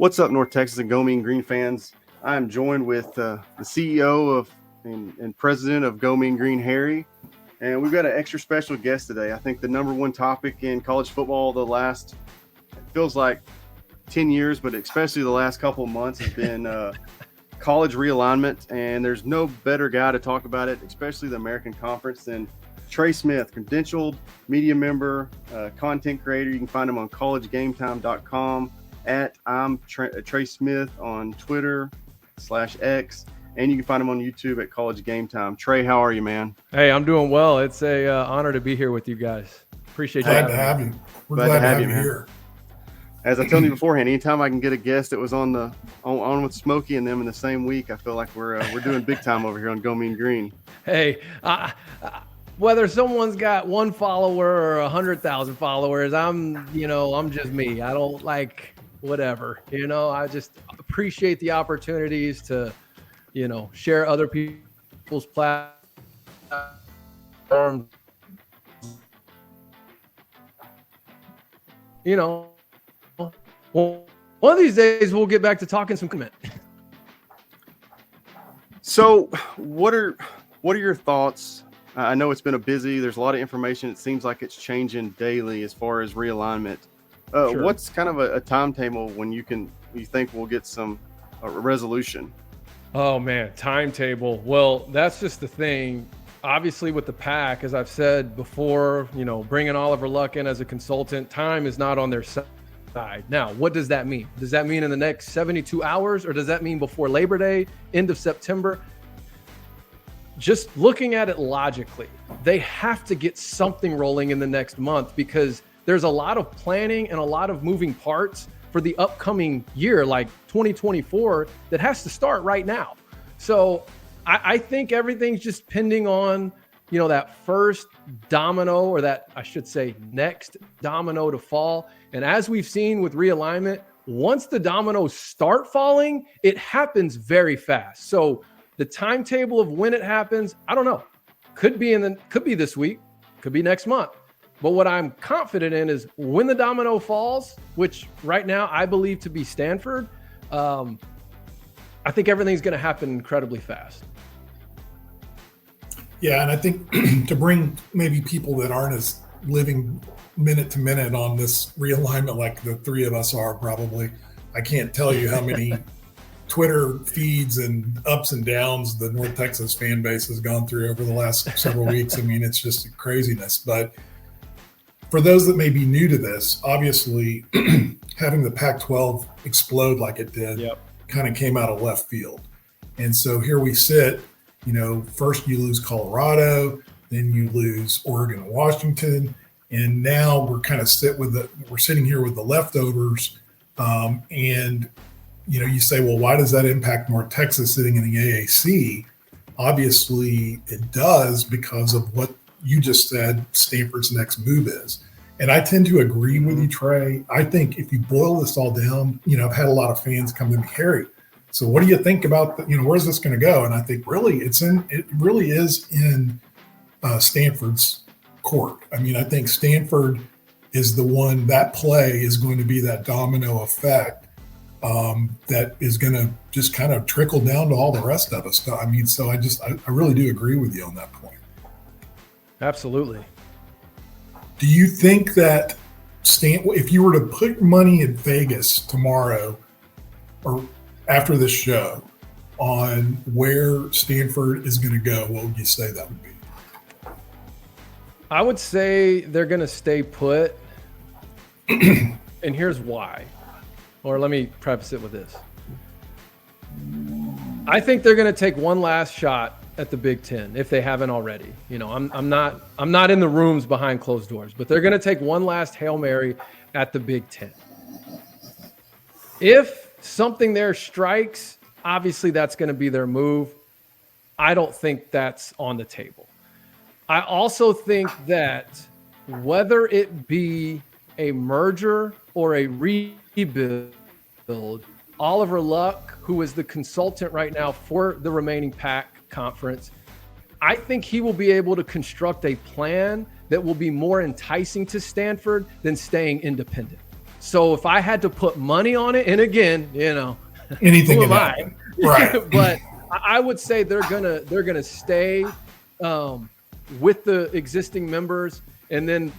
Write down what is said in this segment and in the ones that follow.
What's up, North Texas and Go Mean Green fans? I'm joined with the CEO of and president of Go Mean Green, Harry, and we've got an extra special guest today. I think the number one topic in college football the last, it feels like 10 years, but especially the last couple of months has been college realignment, and there's no better guy to talk about it, especially the American Conference, than Trey Smith, credentialed media member, content creator. You can find him on collegegametime.com. I'm Trey Smith on Twitter /X, and you can find him on YouTube at College GameTime. Trey, how are you, man? Hey, I'm doing well. It's a honor to be here with you guys. Appreciate glad to have you. We're glad to have you here. As I told you beforehand, anytime I can get a guest that was on with Smokey and them in the same week, I feel like we're doing big time over here on Go Mean Green. Hey, whether someone's got 1 follower or 100,000 followers, I'm just me. I don't like whatever, I just appreciate the opportunities to, share other people's platforms. Well, one of these days we'll get back to talking some comment. So what are your thoughts? I know it's been there's a lot of information. It seems like it's changing daily as far as realignment. Sure. What's kind of a timetable when you think we'll get some resolution? Oh man, timetable. Well, that's just the thing. Obviously with the PAC, as I've said before, bringing Oliver Luck in as a consultant, time is not on their side. Now, what does that mean? Does that mean in the next 72 hours, or does that mean before Labor Day, end of September? Just looking at it logically, they have to get something rolling in the next month because there's a lot of planning and a lot of moving parts for the upcoming year, like 2024, that has to start right now. So I think everything's just pending on, that first domino, or that I should say next domino to fall. And as we've seen with realignment, once the dominoes start falling, it happens very fast. So the timetable of when it happens, I don't know. Could be this week, could be next month. But what I'm confident in is when the domino falls, which right now I believe to be Stanford, I think everything's going to happen incredibly fast. Yeah, and I think to bring maybe people that aren't as living minute to minute on this realignment like the three of us are probably, I can't tell you how many Twitter feeds and ups and downs the North Texas fan base has gone through over the last several weeks. I mean, it's just craziness. But for those that may be new to this, obviously having the Pac-12 explode like it did kind of came out of left field. And so here we sit, first you lose Colorado, then you lose Oregon and Washington. And now we're kind of sitting here with the leftovers. And you say, well, why does that impact North Texas sitting in the AAC? Obviously it does because of what you just said Stanford's next move is. And I tend to agree with you, Trey. I think if you boil this all down, I've had a lot of fans come to me, Harry, so what do you think about, where's this going to go? And I think really it really is in Stanford's court. I mean, I think Stanford is the one, that play is going to be that domino effect that is going to just kind of trickle down to all the rest of us. I mean, so I really do agree with you on that point. Absolutely. Do you think that if you were to put money in Vegas tomorrow or after this show on where Stanford is going to go, what would you say that would be? I would say they're going to stay put. And here's why. Or let me preface it with this. I think they're going to take one last shot at the Big Ten if they haven't already. I'm not in the rooms behind closed doors, but they're going to take one last Hail Mary at the Big Ten. If something there strikes, obviously that's going to be their move. I don't think that's on the table. I also think that whether it be a merger or a rebuild, Oliver Luck, who is the consultant right now for the remaining PAC conference, I think he will be able to construct a plan that will be more enticing to Stanford than staying independent. So if I had to put money on it, and again, anything who am can I? happen. Right. But I would say they're gonna stay with the existing members, and then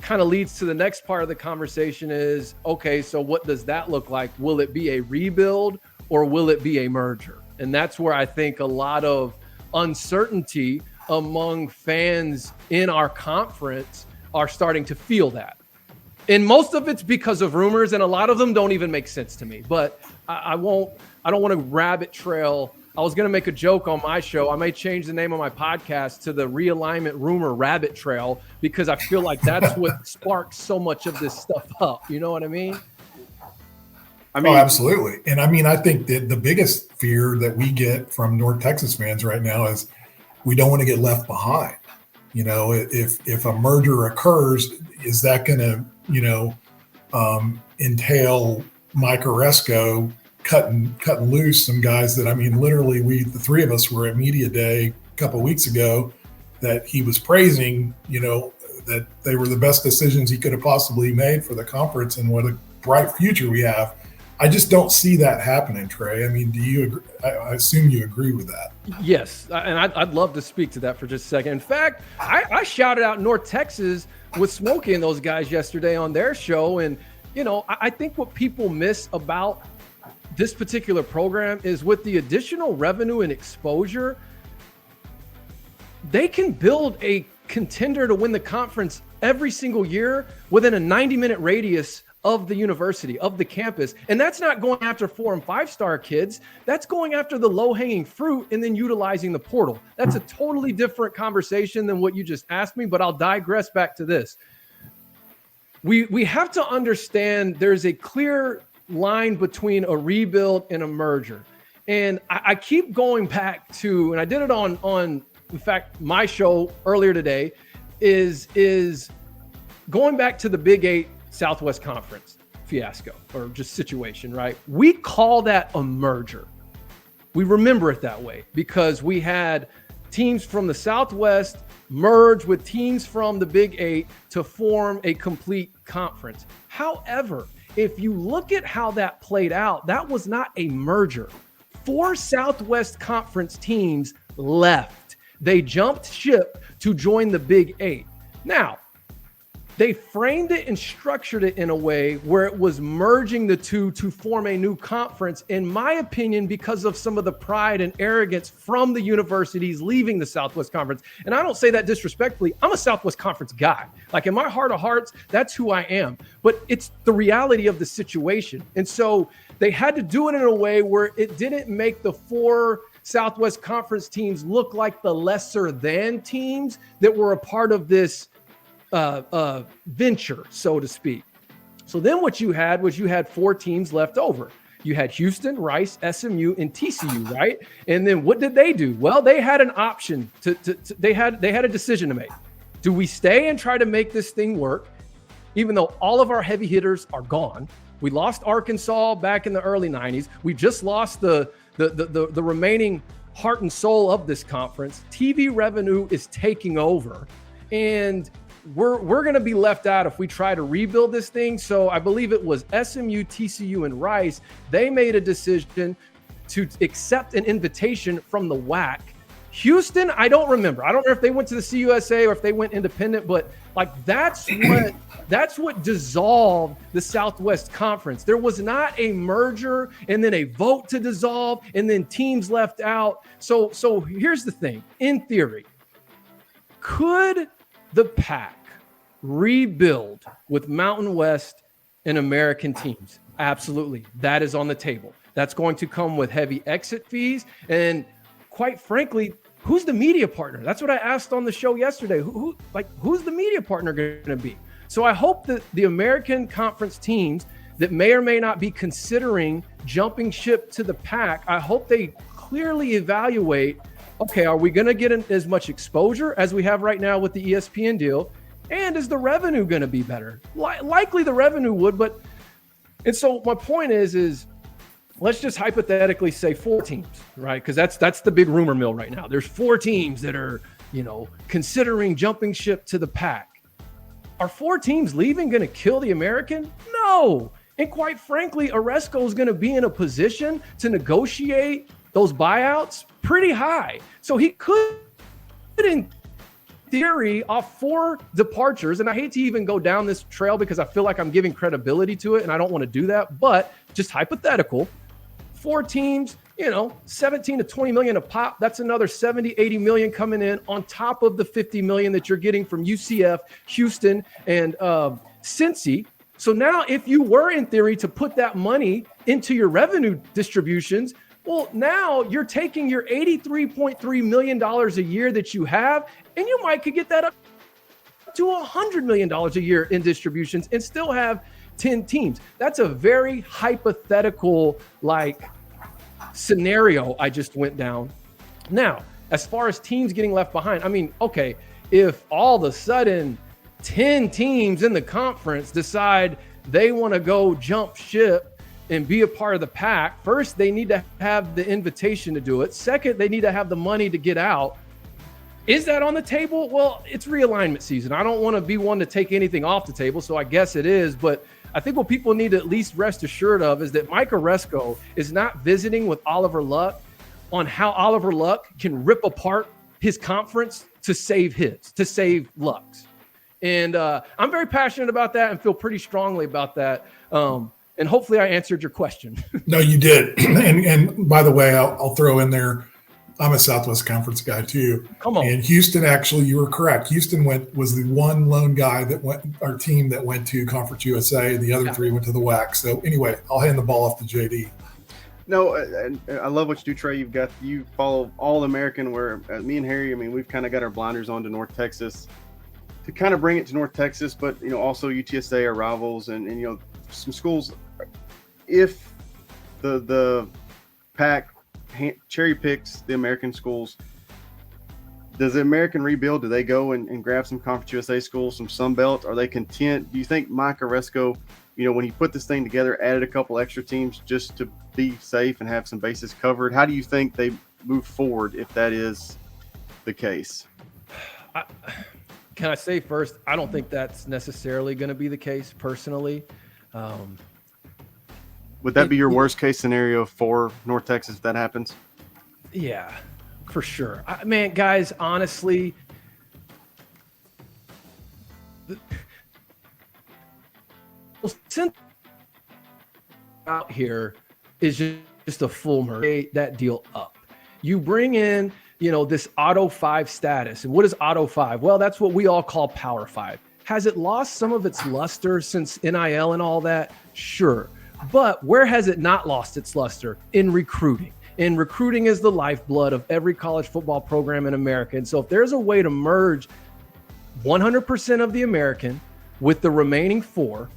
kind of leads to the next part of the conversation is, okay, so what does that look like? Will it be a rebuild or will it be a merger? And that's where I think a lot of uncertainty among fans in our conference are starting to feel that. And most of it's because of rumors, and a lot of them don't even make sense to me. But I don't want to rabbit trail. I was going to make a joke on my show. I may change the name of my podcast to the Realignment Rumor Rabbit Trail, because I feel like that's what sparks so much of this stuff up. You know what I mean? Oh, absolutely. And I mean, I think that the biggest fear that we get from North Texas fans right now is we don't want to get left behind. If a merger occurs, is that going to, entail Mike Oresco cutting loose some guys that, I mean, literally the three of us were at Media Day a couple of weeks ago that he was praising, that they were the best decisions he could have possibly made for the conference and what a bright future we have. I just don't see that happening, Trey. I mean, do you agree? I assume you agree with that. Yes, and I'd love to speak to that for just a second. In fact, I shouted out North Texas with Smokey and those guys yesterday on their show. And, I think what people miss about this particular program is with the additional revenue and exposure, they can build a contender to win the conference every single year within a 90-minute radius of the university, of the campus. And that's not going after 4- and 5-star kids. That's going after the low-hanging fruit and then utilizing the portal. That's a totally different conversation than what you just asked me, but I'll digress back to this. We have to understand there's a clear line between a rebuild and a merger. And I keep going back to, and I did it on in fact, my show earlier today, is going back to the Big 8 Southwest Conference fiasco or just situation, right? We call that a merger. We remember it that way because we had teams from the Southwest merge with teams from the Big 8 to form a complete conference. However, if you look at how that played out, that was not a merger. 4 Southwest Conference teams left. They jumped ship to join the Big 8. Now, they framed it and structured it in a way where it was merging the two to form a new conference, in my opinion, because of some of the pride and arrogance from the universities leaving the Southwest Conference. And I don't say that disrespectfully. I'm a Southwest Conference guy. Like, in my heart of hearts, that's who I am. But it's the reality of the situation. And so they had to do it in a way where it didn't make the 4 Southwest Conference teams look like the lesser than teams that were a part of this venture, so to speak. So then what you had was you had 4 teams left over. You had Houston, Rice, SMU, and TCU, right? And then what did they do? Well, they had an option they had a decision to make. Do we stay and try to make this thing work, even though all of our heavy hitters are gone? We lost Arkansas back in the early 90s. We just lost the remaining heart and soul of this conference. TV revenue is taking over, and we're going to be left out if we try to rebuild this thing. So I believe it was SMU, TCU, and Rice. They made a decision to accept an invitation from the WAC. Houston, I don't remember. I don't know if they went to the CUSA or if they went independent, but like that's what dissolved the Southwest Conference. There was not a merger and then a vote to dissolve and then teams left out. So here's the thing. In theory, could the PAC rebuild with Mountain West and American teams? Absolutely. That is on the table. That's going to come with heavy exit fees. And quite frankly, who's the media partner? That's what I asked on the show yesterday. Who's the media partner going to be? So I hope that the American Conference teams that may or may not be considering jumping ship to the PAC, I hope they clearly evaluate, okay, are we going to get as much exposure as we have right now with the ESPN deal? And is the revenue going to be better? Likely the revenue would, and so my point is let's just hypothetically say 4 teams, right? Because that's the big rumor mill right now. There's 4 teams that are, considering jumping ship to the PAC. Are 4 teams leaving going to kill the American? No. And quite frankly, Oresco is going to be in a position to negotiate those buyouts pretty high. So he could, in theory, off 4 departures, and I hate to even go down this trail because I feel like I'm giving credibility to it and I don't want to do that, but just hypothetical, 4 teams, 17 to 20 million a pop. That's another 70, 80 million coming in on top of the 50 million that you're getting from UCF, Houston, and Cincy. So now if you were in theory to put that money into your revenue distributions, well, now you're taking your $83.3 million a year that you have, and you might could get that up to $100 million a year in distributions and still have 10 teams. That's a very hypothetical, scenario I just went down. Now, as far as teams getting left behind, I mean, okay, if all of a sudden 10 teams in the conference decide they want to go jump ship and be a part of the pack, first, they need to have the invitation to do it. Second, they need to have the money to get out. Is that on the table? Well, it's realignment season. I don't want to be one to take anything off the table, so I guess it is. But I think what people need to at least rest assured of is that Mike Oresco is not visiting with Oliver Luck on how Oliver Luck can rip apart his conference to save Luck's. And I'm very passionate about that and feel pretty strongly about that. And hopefully I answered your question. No, you did. And by the way, I'll throw in there, I'm a Southwest Conference guy too. Come on. And Houston, actually, you were correct. Houston was the one lone guy our team that went to Conference USA. The other 3 went to the WAC. So anyway, I'll hand the ball off to JD. No, I love what you do, Trey. You follow All-American, where me and Harry, I mean, we've kind of got our blinders on to North Texas to kind of bring it to North Texas, but, also UTSA are rivals and some schools, if the pack cherry picks the American schools, does the American rebuild? Do they go and grab some Conference USA schools, some Sun Belt? Are they content? Do you think Mike Oresco, when he put this thing together, added a couple extra teams just to be safe and have some bases covered? How do you think they move forward if that is the case? Can I say first, I don't think that's necessarily going to be the case personally. Would that be your worst case scenario for North Texas if that happens? Yeah, for sure. Man, guys, honestly, since out here is just a full merge that deal up. You bring in, this Auto 5 status. And what is Auto 5? Well, that's what we all call Power 5. Has it lost some of its luster since NIL and all that? Sure. But where has it not lost its luster? In recruiting. And recruiting is the lifeblood of every college football program in America. And so if there's a way to merge 100% of the American with the remaining 4,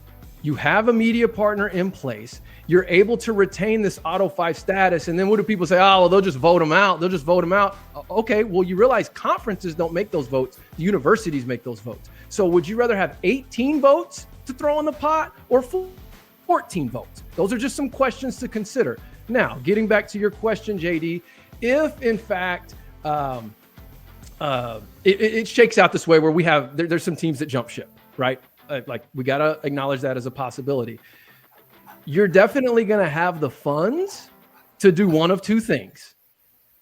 you have a media partner in place, you're able to retain this Auto 5 status. And then what do people say? Oh, well, they'll just vote them out. They'll just vote them out. Okay, well, you realize conferences don't make those votes. The universities make those votes. So would you rather have 18 votes to throw in the pot or 14 votes? Those are just some questions to consider. Now, getting back to your question, JD, if in fact it shakes out this way where there's some teams that jump ship, right? We got to acknowledge that as a possibility. You're definitely going to have the funds to do one of 2 things: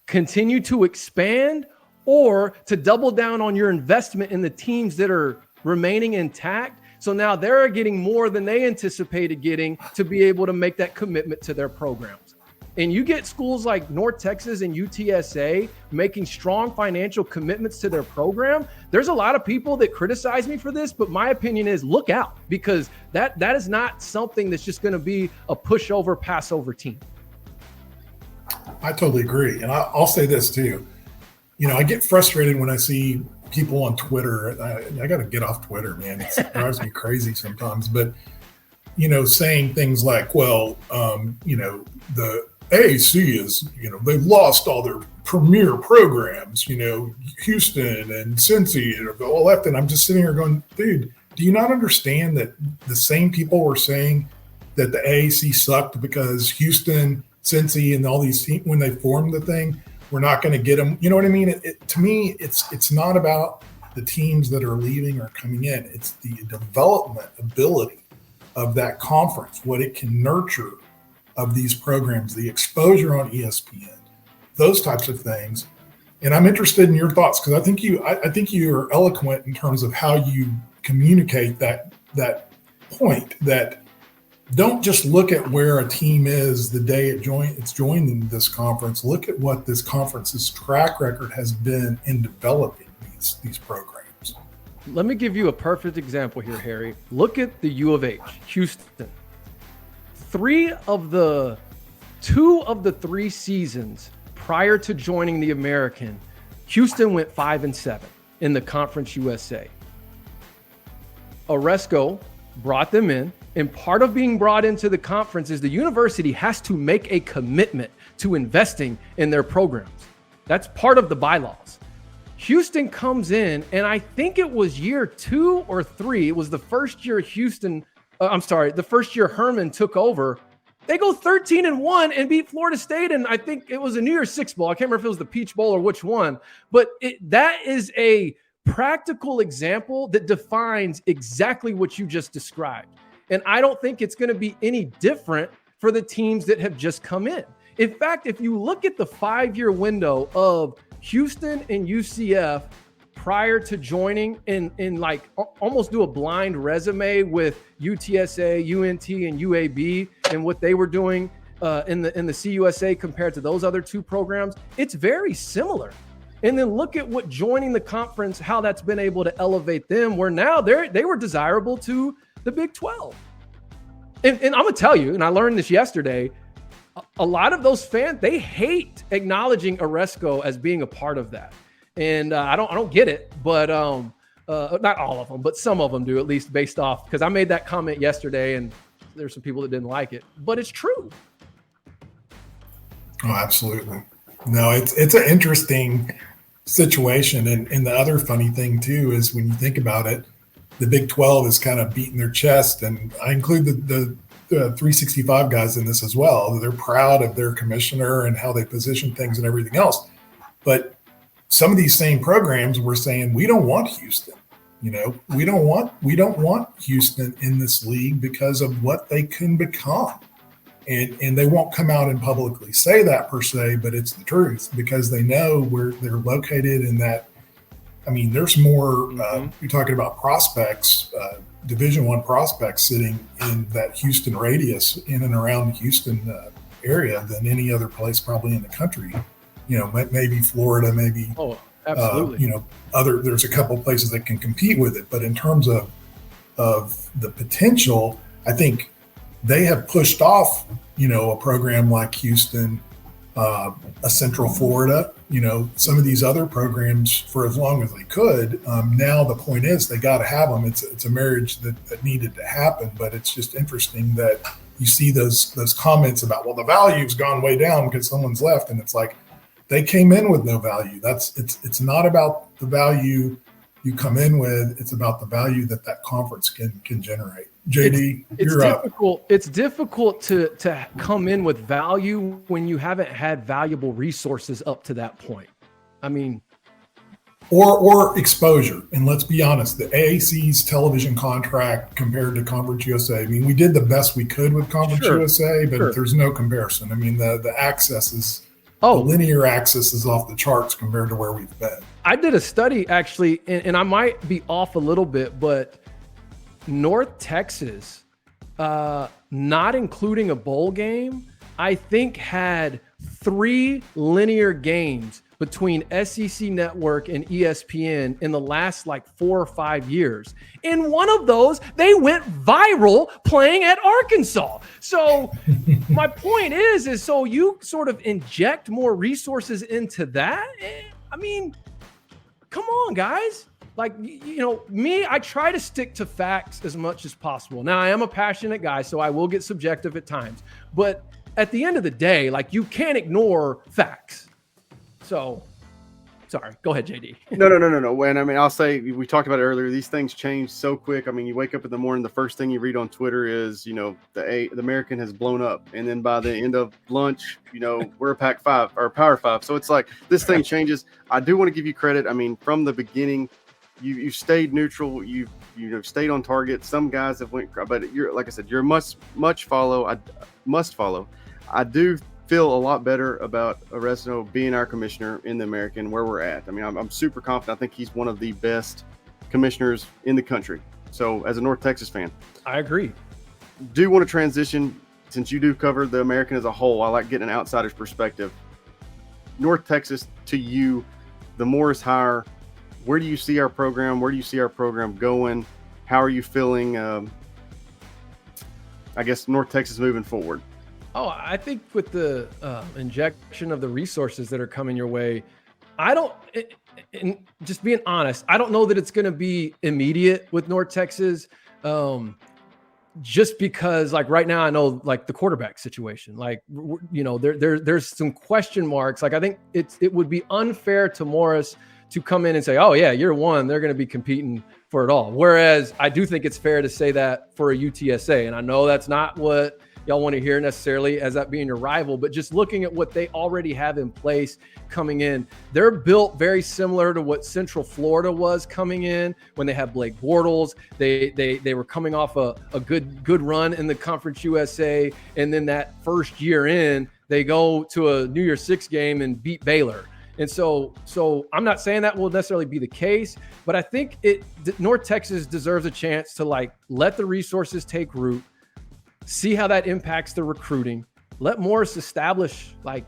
continue to expand or to double down on your investment in the teams that are remaining intact. So now they're getting more than they anticipated getting to be able to make that commitment to their programs. And you get schools like North Texas and UTSA making strong financial commitments to their program. There's a lot of people that criticize me for this, but my opinion is look out, because that is not something that's just going to be a pushover, passover team. I totally agree. And I'll say this too. I get frustrated when I see people on Twitter. I got to get off Twitter, man. It drives me crazy sometimes. But, saying things like, well, the AAC is, they've lost all their premier programs, Houston and Cincy and all left. And I'm just sitting here going, dude, do you not understand that the same people were saying that the AAC sucked because Houston, Cincy, and all these teams, when they formed the thing, we're not going to get them. You know what I mean? To me, it's not about the teams that are leaving or coming in. It's the development ability of that conference, what it can nurture of these programs, the exposure on ESPN, those types of things. And I'm interested in your thoughts, because I think you are eloquent in terms of how you communicate that point, that don't just look at where a team is the day it's joining this conference. Look at what this conference's track record has been in developing these programs. Let me give you a perfect example here, Harry. Look at the U of H, Houston. 2 of the 3 seasons prior to joining the American, Houston went 5-7 in the Conference USA. Oresco brought them in, and part of being brought into the conference is the university has to make a commitment to investing in their programs. That's part of the bylaws. Houston comes in, and I think it was year 2 or 3. It was the first year the first year Herman took over. They go 13-1 and beat Florida State, and I think it was a New Year's Six Bowl. I can't remember if it was the Peach Bowl or which one, but that is a practical example that defines exactly what you just described. And I don't think it's going to be any different for the teams that have just come in. In fact, if you look at the 5-year window of Houston and UCF prior to joining and like almost do a blind resume with UTSA, UNT, and UAB and what they were doing in the CUSA compared to those other 2 programs, it's very similar. And then look at what joining the conference, how that's been able to elevate them, where now they were desirable to the Big 12. And I'm going to tell you, and I learned this yesterday, a lot of those fans, they hate acknowledging Oresco as being a part of that. And I don't get it, but not all of them, but some of them do, at least based off, because I made that comment yesterday and there's some people that didn't like it, but it's true. Oh, absolutely. No, it's an interesting situation. And the other funny thing too, is when you think about it, the Big 12 is kind of beating their chest, and I include the 365 guys in this as well. They're proud of their commissioner and how they position things and everything else. But some of these same programs were saying, we don't want Houston. We don't want Houston in this league because of what they can become. And they won't come out and publicly say that per se, but it's the truth, because they know where they're located in that. I mean, there's more, you're talking about prospects, Division I prospects sitting in that Houston radius, in and around the Houston area, than any other place probably in the country. Maybe Florida, maybe, absolutely. There's a couple places that can compete with it. But in terms of the potential, I think they have pushed off, a program like Houston, a Central Florida, some of these other programs for as long as they could. Now the point is they got to have them. It's a marriage that needed to happen, but it's just interesting that you see those comments about, well, the value's gone way down because someone's left. And it's like, they came in with no value. It's not about the value you come in with. It's about the value that conference can generate. JD, you're up. It's difficult to come in with value when you haven't had valuable resources up to that point. I mean, or exposure. And let's be honest, the AAC's television contract compared to Conference USA. I mean, we did the best we could with Conference USA, but there's no comparison. I mean, the access is. The linear access is off the charts compared to where we've been. I did a study actually, and I might be off a little bit, but North Texas, not including a bowl game, I think had 3 linear games between SEC Network and ESPN in the last 4 or 5 years. In one of those, they went viral playing at Arkansas. So my point is so you sort of inject more resources into that. I mean, come on, guys. Me, I try to stick to facts as much as possible. Now, I am a passionate guy, so I will get subjective at times. But at the end of the day, you can't ignore facts. So, sorry. Go ahead, JD. No. And I mean, I'll say, we talked about it earlier. These things change so quick. I mean, you wake up in the morning, the first thing you read on Twitter is, the American has blown up, and then by the end of lunch, we're a Pac 5 or Power 5. So it's like this thing changes. I do want to give you credit. I mean, from the beginning, you stayed neutral. You stayed on target. Some guys have went, but you're, like I said, you're a must follow. I do feel a lot better about Arezzo being our commissioner in the American where we're at. I mean, I'm super confident. I think he's one of the best commissioners in the country. So as a North Texas fan, I agree. Do want to transition, since you do cover the American as a whole. I like getting an outsider's perspective. North Texas, to you, the Morris hire, where do you see our program? Where do you see our program going? How are you feeling, I guess, North Texas moving forward? Oh, I think with the injection of the resources that are coming your way, and just being honest, I don't know that it's going to be immediate with North Texas. Just because, like, right now, I know, like, the quarterback situation, like, there's some question marks. Like, I think it would be unfair to Morris to come in and say, oh yeah, year one, they're going to be competing for it all. Whereas I do think it's fair to say that for a UTSA. And I know that's not what y'all want to hear necessarily as that being your rival, but just looking at what they already have in place coming in, they're built very similar to what Central Florida was coming in when they had Blake Bortles. They were coming off a good run in the Conference USA. And then that first year in, they go to a New Year's Six game and beat Baylor. And so I'm not saying that will necessarily be the case, but I think North Texas deserves a chance to, like, let the resources take root, see how that impacts the recruiting, let Morris establish, like,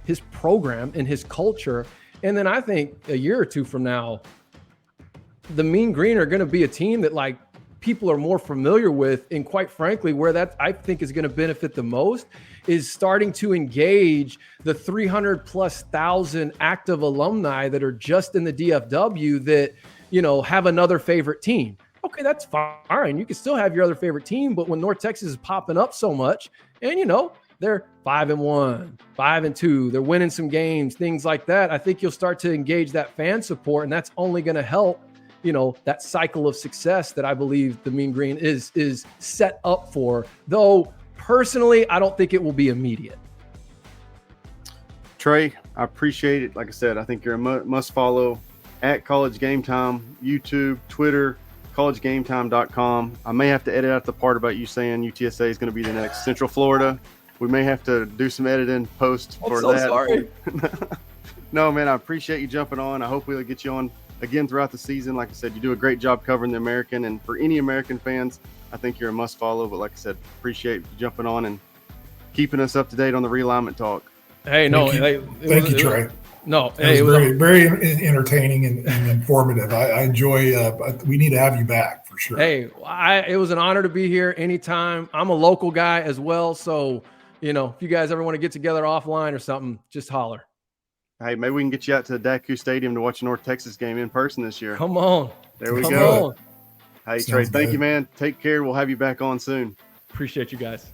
his program and his culture. And then I think a year or two from now, the Mean Green are going to be a team that, like, people are more familiar with. And quite frankly, where that I think is going to benefit the most is starting to engage the 300,000+ active alumni that are just in the DFW that, have another favorite team. Okay, that's fine. You can still have your other favorite team, but when North Texas is popping up so much, and they're 5-1, 5-2, they're winning some games, things like that, I think you'll start to engage that fan support, and that's only going to help, that cycle of success that I believe the Mean Green is set up for. Though personally, I don't think it will be immediate. Trey, I appreciate it. Like I said, I think you're a must follow at College GameTime, YouTube, Twitter, collegegametime.com. I may have to edit out the part about you saying UTSA is going to be the next Central Florida. We may have to do some editing post for that. Sorry. No, man, I appreciate you jumping on. I hope we'll get you on again throughout the season. Like I said, you do a great job covering the American, and for any American fans, I think you're a must follow. But like I said, appreciate you jumping on and keeping us up to date on the realignment talk. Hey, no, thank you, Trey. No, it was very entertaining and informative. I enjoy. We need to have you back for sure. Hey, it was an honor to be here anytime. I'm a local guy as well, so if you guys ever want to get together offline or something, just holler. Hey, maybe we can get you out to the Daku Stadium to watch a North Texas game in person this year. Come on. There we go. On. Hey, Trey, thank you, man. Take care. We'll have you back on soon. Appreciate you guys.